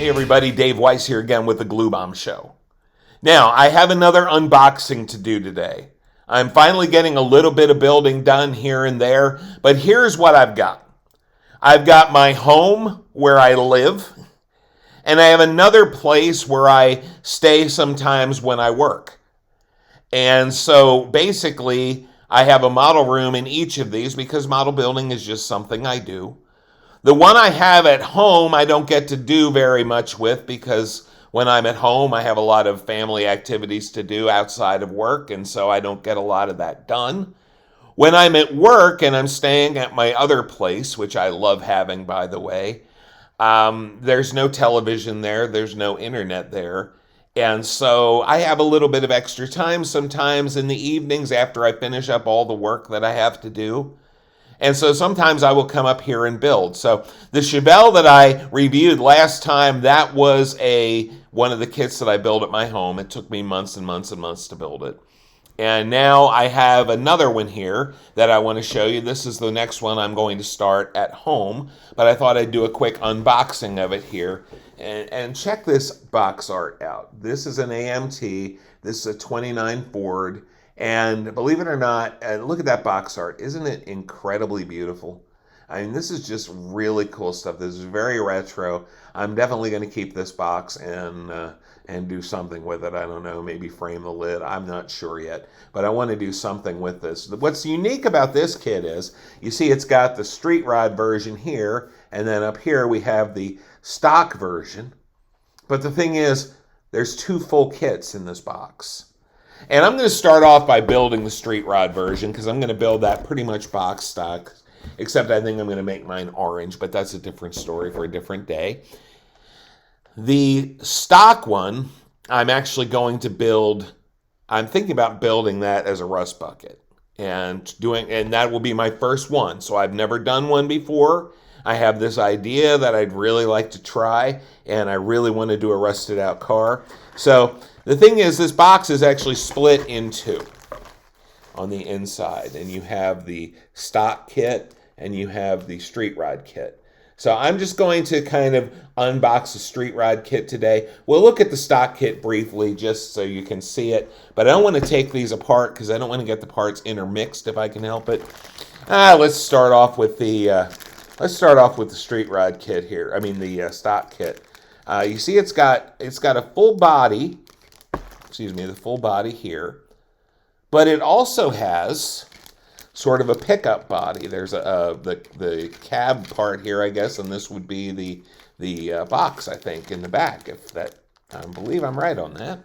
Hey everybody, Dave Weiss here again with the Glue Bomb Show. Now, I have another unboxing to do today. I'm finally getting a little bit of building done here and there, but here's what I've got. I've got my home where I live, and I have another place where I stay sometimes when I work. And so basically, I have a model room in each of these because model building is just something I do. The one I have at home, I don't get to do very much with because when I'm at home, I have a lot of family activities to do outside of work, and so I don't get a lot of that done. When I'm at work and I'm staying at my other place, which I love having, by the way, there's no television there, there's no internet there, and so I have a little bit of extra time sometimes in the evenings after I finish up all the work that I have to do. And so sometimes I will come up here and build. So the Chevelle that I reviewed last time, that was one of the kits that I built at my home. It took me months and months and months to build it. And now I have another one here that I want to show you. This is the next one I'm going to start at home, but I thought I'd do a quick unboxing of it here. And check this box art out. This is an AMT. This is a 29 Ford. And believe it or not, look at that box art. Isn't it incredibly beautiful? I mean, this is just really cool stuff. This is very retro. I'm definitely going to keep this box and do something with it. I don't know, maybe frame the lid. I'm not sure yet. But I want to do something with this. What's unique about this kit is, you see it's got the street rod version here, and then up here we have the stock version. But the thing is, there's two full kits in this box. And I'm going to start off by building the street rod version because I'm going to build that pretty much box stock, except I think I'm going to make mine orange, but that's a different story for a different day. The stock one, I'm actually going to build, I'm thinking about building that as a rust bucket and that will be my first one. So I've never done one before. I have this idea that I'd really like to try, and I really want to do a rusted out car. So the thing is, this box is actually split in two on the inside, and you have the stock kit and you have the street rod kit. So I'm just going to kind of unbox the street rod kit today. We'll look at the stock kit briefly just so you can see it, but I don't want to take these apart because I don't want to get the parts intermixed if I can help it. Let's start off with the street rod kit here. I mean the stock kit. You see, it's got a full body. Excuse me, the full body here, but it also has sort of a pickup body. There's the cab part here, I guess, and this would be the box, I think, in the back. If that, I believe I'm right on that.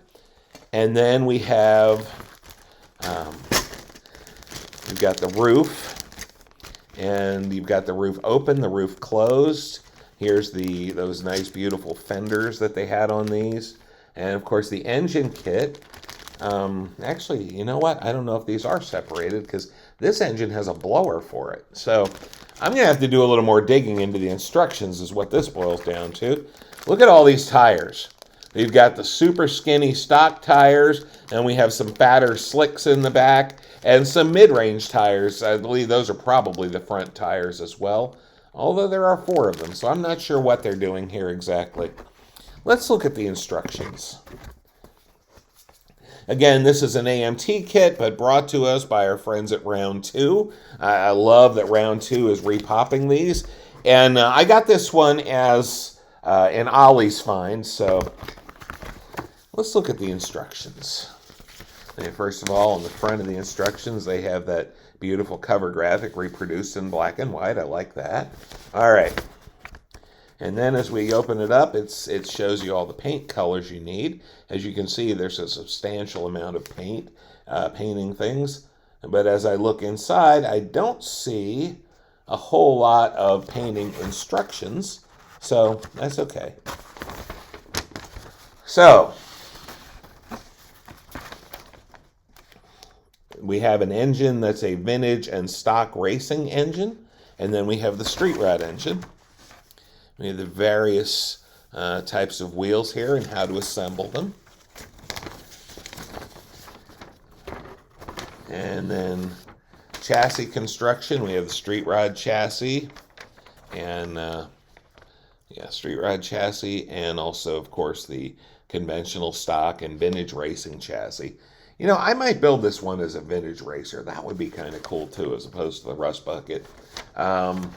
And then we have we've got the roof, and you've got the roof open, the roof closed. Here's those nice, beautiful fenders that they had on these. And, of course, the engine kit. Actually, you know what? I don't know if these are separated because this engine has a blower for it. So I'm going to have to do a little more digging into the instructions is what this boils down to. Look at all these tires. We've got the super skinny stock tires, and we have some fatter slicks in the back, and some mid-range tires. I believe those are probably the front tires as well, although there are 4 of them, so I'm not sure what they're doing here exactly. Let's look at the instructions. Again, this is an AMT kit, but brought to us by our friends at Round 2. I love that Round 2 is repopping these. And I got this one as an Ollie's find, so let's look at the instructions. And first of all, on the front of the instructions, they have that beautiful cover graphic reproduced in black and white. I like that. All right. And then as we open it up, it shows you all the paint colors you need. As you can see, there's a substantial amount of paint, painting things. But as I look inside, I don't see a whole lot of painting instructions. So that's okay. So we have an engine that's a vintage and stock racing engine. And then we have the street rod engine. We have the various types of wheels here and how to assemble them. And then chassis construction. We have the street rod chassis. And Yeah, street rod chassis, and also, of course, the conventional stock and vintage racing chassis. You know, I might build this one as a vintage racer. That would be kind of cool too, as opposed to the rust bucket. Um,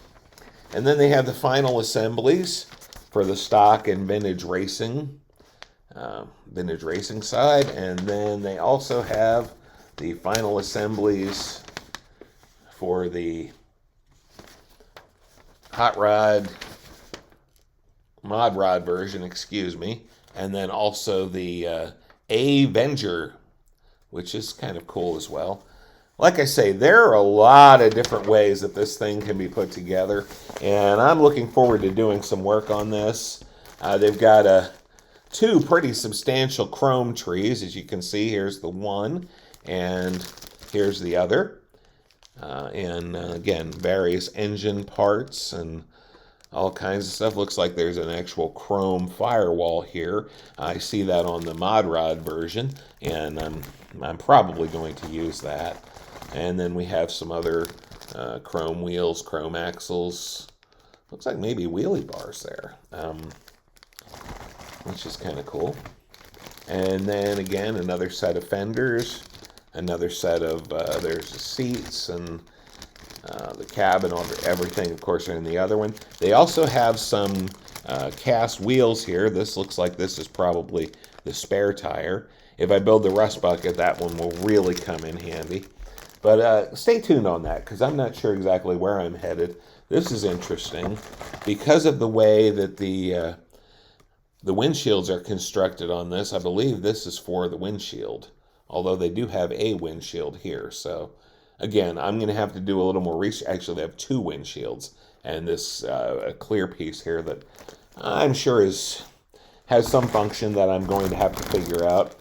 and then they have the final assemblies for the stock and vintage racing side. And then they also have the final assemblies for the hot rod, mod rod version, excuse me, and then also the Avenger, which is kind of cool as well. Like I say, there are a lot of different ways that this thing can be put together, and I'm looking forward to doing some work on this. They've got two pretty substantial chrome trees, as you can see. Here's the one, and here's the other. And again, various engine parts and all kinds of stuff. Looks like there's an actual chrome firewall here. I see that on the mod rod version, and I'm probably going to use that. And then we have some other chrome wheels, chrome axles. Looks like maybe wheelie bars there, which is kind of cool. And then again, another set of fenders, another set of, there's the seats and the cabin, everything, of course, are in the other one. They also have some cast wheels here. This looks like this is probably the spare tire. If I build the rust bucket, that one will really come in handy. But stay tuned on that, because I'm not sure exactly where I'm headed. This is interesting because of the way that the windshields are constructed on this. I believe this is for the windshield, although they do have a windshield here. So again, I'm going to have to do a little more research. Actually, they have two windshields, and this a clear piece here that I'm sure has some function that I'm going to have to figure out.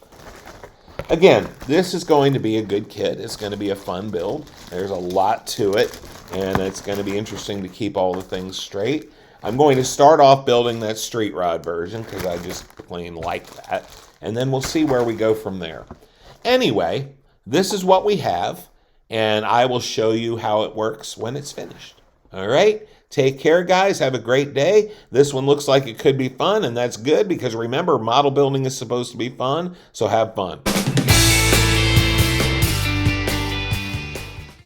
Again, this is going to be a good kit. It's going to be a fun build. There's a lot to it, and it's going to be interesting to keep all the things straight. I'm going to start off building that street rod version because I just plain like that, and then we'll see where we go from there. Anyway, this is what we have, and I will show you how it works when it's finished. All right? Take care, guys. Have a great day. This one looks like it could be fun, and that's good because remember, model building is supposed to be fun, so have fun.